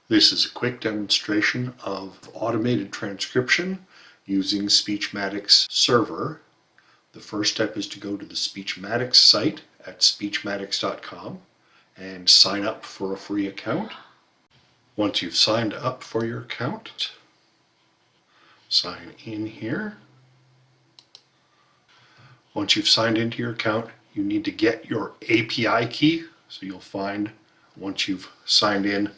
This is a quick demonstration of automated transcription using Speechmatics Server. The first step is to go to the Speechmatics site at speechmatics.com and sign up for a free account. Once you've signed up for your account, sign in here. Once you've signed into your account, you need to get your API key. So you'll find, once you've signed in,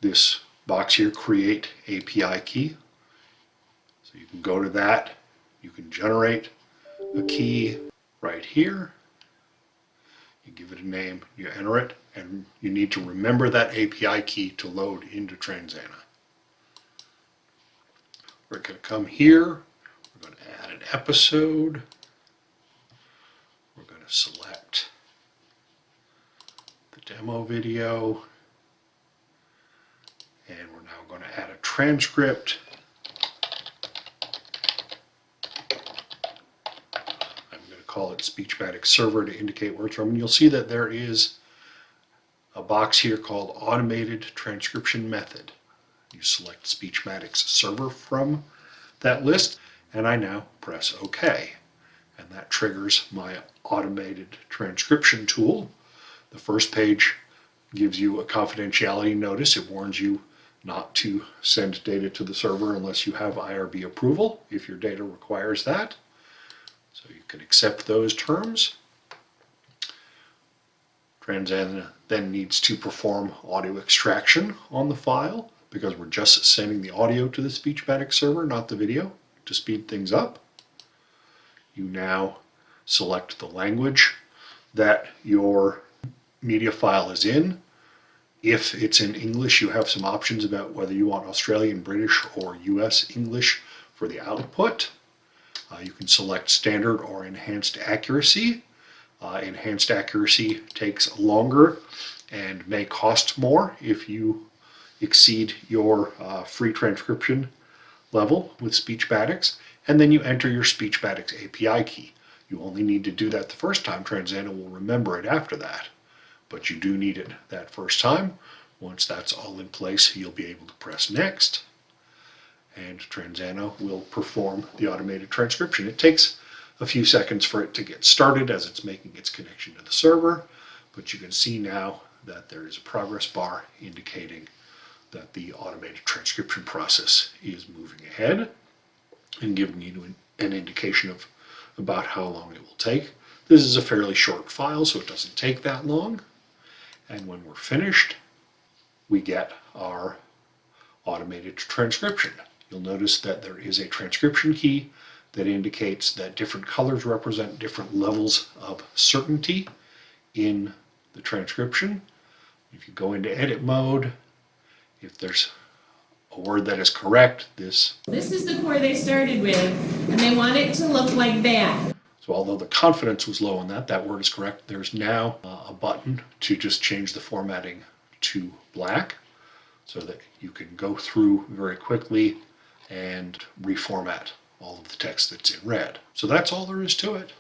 this box here, create API key. So you can go to that, you can generate a key right here, you give it a name, you enter it, and you need to remember that API key to load into Transana. We're going to come here, we're going to add an episode, we're going to select the demo video, and we're now going to add a transcript. I'm going to call it Speechmatics Server to indicate where it's from. And you'll see that there is a box here called Automated Transcription Method. You select Speechmatics Server from that list, and I now press OK. And that triggers my automated transcription tool. The first page gives you a confidentiality notice. It warns you not to send data to the server unless you have IRB approval, if your data requires that. So you can accept those terms. Transana then needs to perform audio extraction on the file because we're just sending the audio to the Speechmatics server, not the video, to speed things up. You now select the language that your media file is in. If it's in English, you have some options about whether you want Australian, British, or US English for the output. You can select standard or enhanced accuracy. Enhanced accuracy takes longer and may cost more if you exceed your free transcription level with Speechmatics. And then you enter your Speechmatics API key. You only need to do that the first time. Transana will remember it after that. But you do need it that first time. Once that's all in place, you'll be able to press next, and Transana will perform the automated transcription. It takes a few seconds for it to get started as it's making its connection to the server, but you can see now that there is a progress bar indicating that the automated transcription process is moving ahead and giving you an indication of about how long it will take. This is a fairly short file, so it doesn't take that long. And when we're finished, we get our automated transcription. You'll notice that there is a transcription key that indicates that different colors represent different levels of certainty in the transcription. If you go into edit mode, if there's a word that is correct, this is the core they started with, and they want it to look like that. So although the confidence was low on that word is correct, there's now a button to just change the formatting to black so that you can go through very quickly and reformat all of the text that's in red. So that's all there is to it.